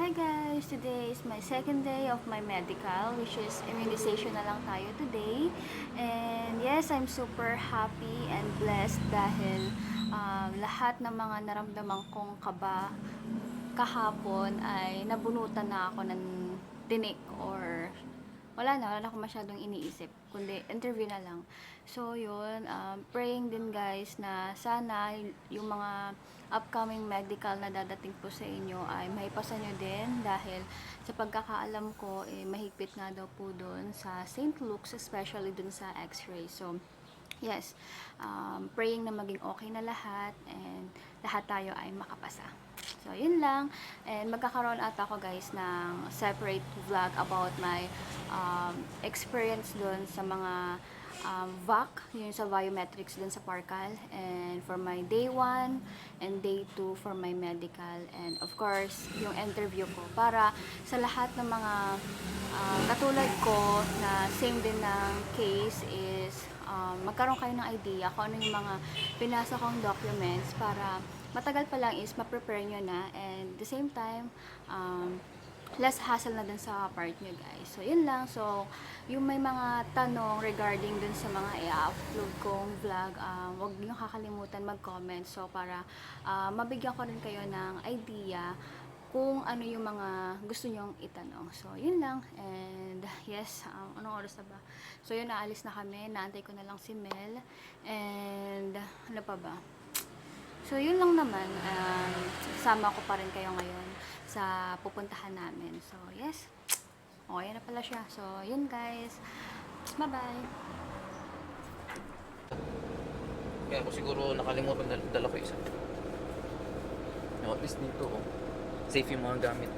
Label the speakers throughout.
Speaker 1: Hi guys! Today is my second day of my medical, which is immunization na lang tayo today. And yes, I'm super happy and blessed dahil lahat ng mga naramdaman kong kaba kahapon ay nabunutan na ako ng tinik or wala na akong masyadong iniisip, kundi interview na lang. So, yun, praying din guys na sana yung mga upcoming medical na dadating po sa inyo ay maipasa nyo din dahil sa pagkakaalam ko, mahigpit nga daw po doon sa St. Luke's, especially doon sa x-ray. So, yes, praying na maging okay na lahat and lahat tayo ay makapasa. So, yun lang. And magkakaroon ata ako guys ng separate vlog about my experience dun sa mga VAC, yun sa biometrics dun sa Parcal. And for my day 1 and day 2 for my medical. And of course, yung interview ko para sa lahat ng mga katulad ko na same din ng case is magkaroon kayo ng idea kung ano yung mga pinasa kong documents para matagal pa lang is ma-prepare nyo na and the same time less hassle na dun sa part nyo guys. So yun lang. So yung may mga tanong regarding dun sa mga i-upload kong vlog, wag nyo kakalimutan mag-comment so para mabigyan ko rin kayo ng idea kung ano yung mga gusto nyong itanong. So, yun lang. And, yes, anong oras na ba? So, yun, naalis na kami. Naantay ko na lang si Mel. And, ano pa ba? So, yun lang naman. Sama ko pa rin kayo ngayon sa pupuntahan namin. So, yes. Okay na pala siya. So, yun guys. Bye-bye.
Speaker 2: Kaya ako siguro nakalimutan dala ko isa. No, at least dito, oh. Safe yung mga gamit.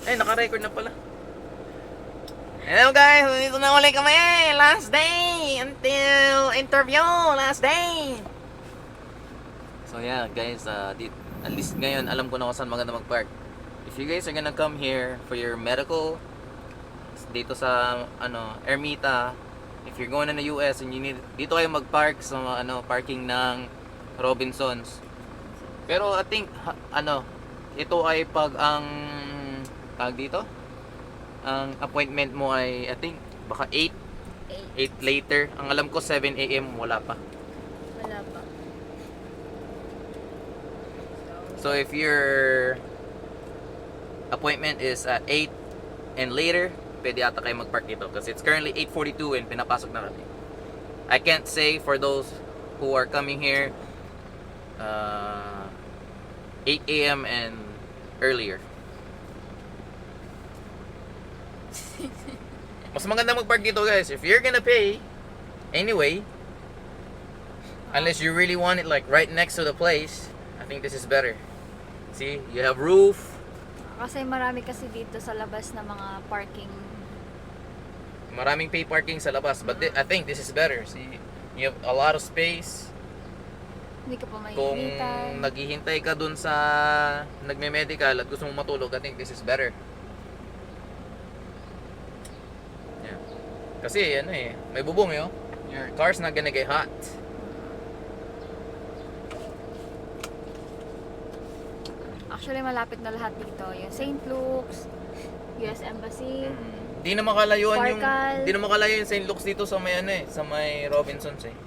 Speaker 2: Ay, naka-record na pala. Hello guys! Dito na ulit kami! Last day! Until interview! Last day! So yeah, guys, at least ngayon, alam ko na kung saan maganda mag-park. If you guys are gonna come here for your medical, dito sa, Ermita, if you're going to the US and you need, dito kayo mag-park sa, parking ng Robinsons. Pero I think, ito ay pag ang tag dito ang appointment mo ay I think baka 8 later. Ang alam ko 7 AM wala pa.
Speaker 1: Wala pa.
Speaker 2: So if your appointment is at 8 and later, pwede ata kayo mag-park dito kasi it's currently 8:42 and pinapasok na kami. I can't say for those who are coming here 8 AM and earlier. Mas maganda mag-park dito guys. If you're gonna pay anyway, unless you really want it like right next to the place, I think this is better. See, you have roof.
Speaker 1: Kasi marami kasi dito sa labas na mga parking.
Speaker 2: Maraming pay parking sa labas, but I think this is better. See, you have a lot of space.
Speaker 1: Hindi ka pa
Speaker 2: Kung
Speaker 1: mahihintay.
Speaker 2: naghihintay ka dun sa nagme-medical at gusto mong matulog, I think this is better. Yeah. Kasi may bubong oh. Your car's not gonna get hot.
Speaker 1: Actually, malapit na lahat dito. Yung St. Luke's, US Embassy,
Speaker 2: Di na makalayuan
Speaker 1: Parcal.
Speaker 2: Di na makalayo yung St. Luke's dito sa may sa may Robinsons eh.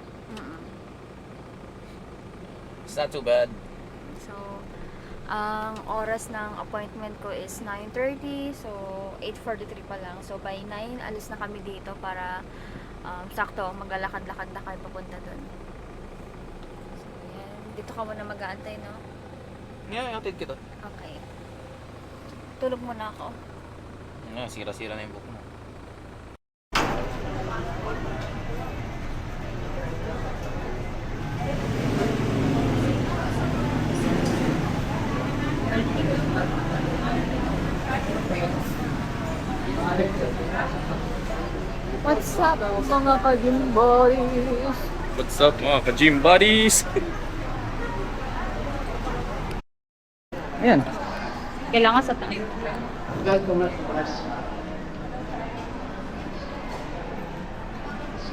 Speaker 2: It's not too bad.
Speaker 1: So, ang oras ng appointment ko is 9:30. So, 8:43 pa lang. So, by 9, alis na kami dito para sakto, maglalakad-lakad na kayo papunta dun. So, yan. Dito ka muna mag-aantay, no?
Speaker 2: Yeah, hatid kita.
Speaker 1: Okay. Tulog muna ako.
Speaker 2: Sira-sira na yung book mo.
Speaker 1: What's up, mga ka-gym boys?
Speaker 2: What's up mga ka-gym buddies? Ayan.
Speaker 1: Kailangan sa tayo.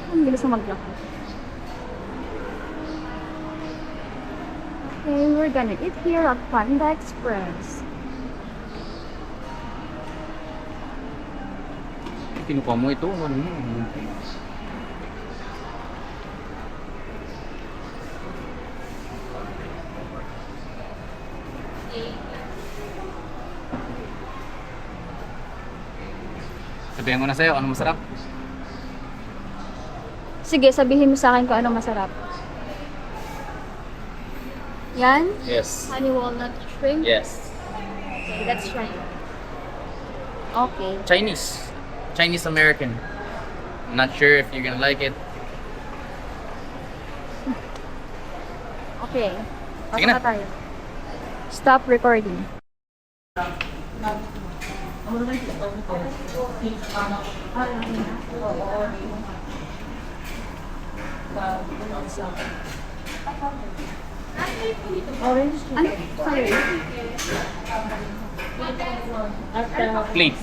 Speaker 1: Ang bilis na maglakad. Okay, we're gonna eat here at Panda Express.
Speaker 2: Kinukuha mo ito. Ano mo? Sabihin ko na sa'yo, ano masarap?
Speaker 1: Sige, sabihin mo sa akin kung ano masarap. Yan?
Speaker 2: Yes.
Speaker 1: Honey walnut shrimp?
Speaker 2: Yes.
Speaker 1: Okay, let's try it. Okay.
Speaker 2: Chinese. Chinese American. I'm not sure if you're gonna like it.
Speaker 1: Okay.
Speaker 2: Sige
Speaker 1: Pasok
Speaker 2: na.
Speaker 1: na tayo. Stop recording. Orange? Ano? Sorry.
Speaker 2: Please.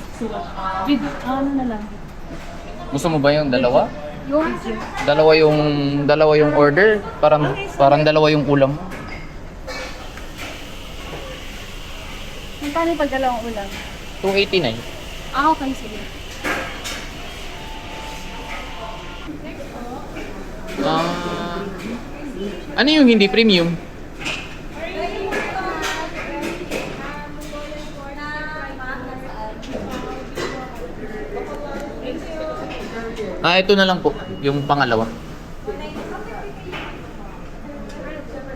Speaker 1: Ano na lang?
Speaker 2: Gusto mo ba yung dalawa?
Speaker 1: Yung?
Speaker 2: Dalawa yung order. Parang dalawa yung ulam.
Speaker 1: Magkano pag dalawang ulam?
Speaker 2: 289.
Speaker 1: Ah, okay. Sige.
Speaker 2: Ano yung hindi premium? Ito na lang po, yung pangalawa.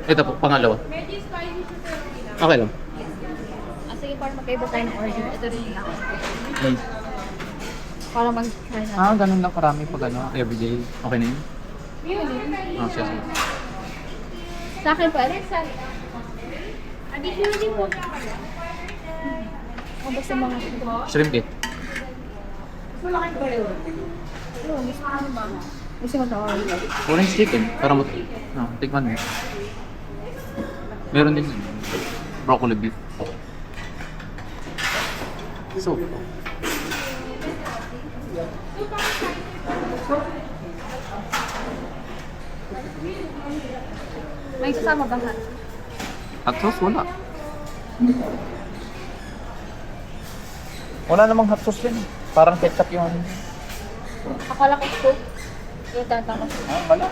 Speaker 2: Ito po, pangalawa. Okay lang.
Speaker 1: Sige, para magkaiba tayo ng order. Ito rin lang. Para mag-try na.
Speaker 2: Ganun lang karami pag everyday. Okay na yun? Siya.
Speaker 1: Sa akin pa, Alexa. O basta mga
Speaker 2: Shrimp eh.
Speaker 1: gusto mo sa order.
Speaker 2: Orange chicken, para mo. Tikman mo. Meron din broccoli beef. So,
Speaker 1: May kasama ba ka?
Speaker 2: hot sauce wala. Wala namang hot sauce din. Parang ketchup yung ano.
Speaker 1: Akala ko ito. Yung tatama.
Speaker 2: Wala.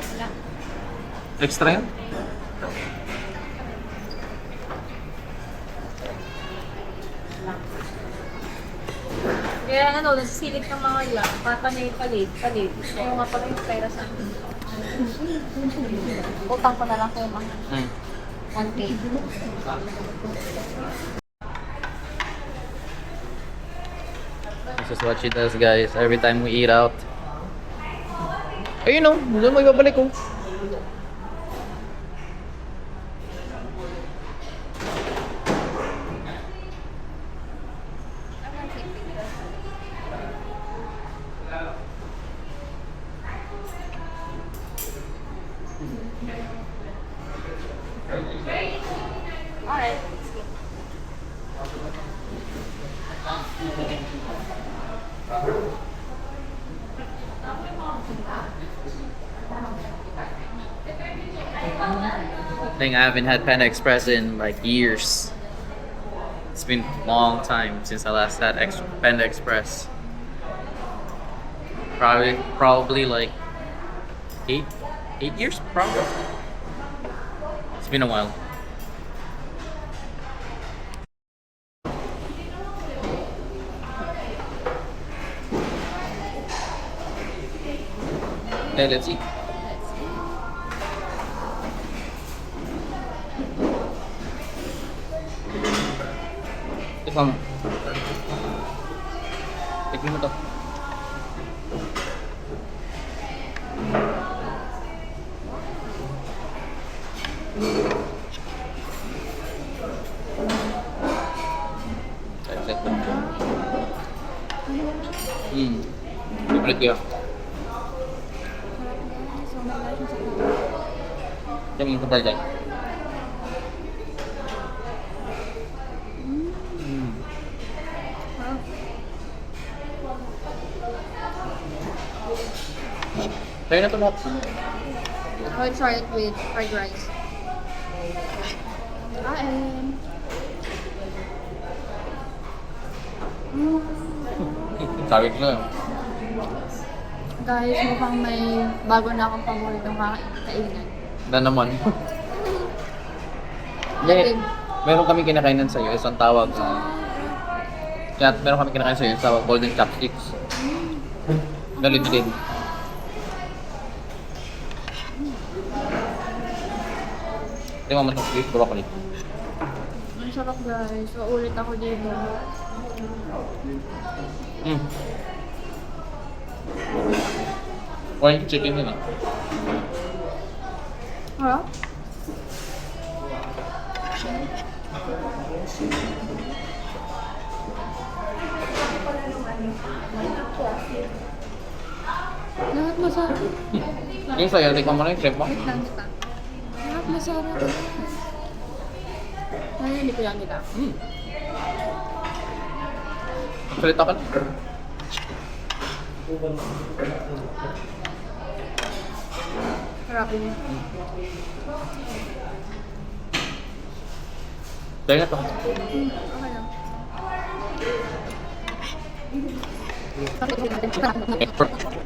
Speaker 2: Extra yan?
Speaker 1: Kaya ano, nasisilip ng mga yan, palit. Ayaw nga pala yung pera sa akin. Utang ko na lang kayo mga 1K.
Speaker 2: This is what she does, guys, every time we eat out. Ayun o, doon mo ibabalik ko.
Speaker 1: Alright.
Speaker 2: I think I haven't had Panda Express in like years. It's been a long time since I last had Panda Express. Probably like 8 years, probably. It's been a while. Okay, let's eat. Ito mo. Tikman mo to. Favorite ko. Yang yung kapal dyan. Tayo na ito lahat.
Speaker 1: I'll try it with fried rice. Kain.
Speaker 2: Sabi ko na.
Speaker 1: Guys, mukhang may bago na akong paboritong kainan.
Speaker 2: Na naman. Hindi, meron kami kinakainan sa'yo. Isang tawag. Kaya meron kami kinakain sa'yo. Isang tawag, golden chopsticks. Galit din. Tingnan mo itong beef broccoli.
Speaker 1: Ang sarap guys. Uulit ako dito.
Speaker 2: Mm. Orange chicken yun ah.
Speaker 1: Harap? Lahat masarap.
Speaker 2: Yung sa'yo, tikman mo na yung shrimp mo.
Speaker 1: Wait lang kita. Lahat masarap. Narinig ko lang nila.
Speaker 2: Mm. Salita ka na.
Speaker 1: Harap yun.
Speaker 2: Dahil na to.
Speaker 1: Okay lang.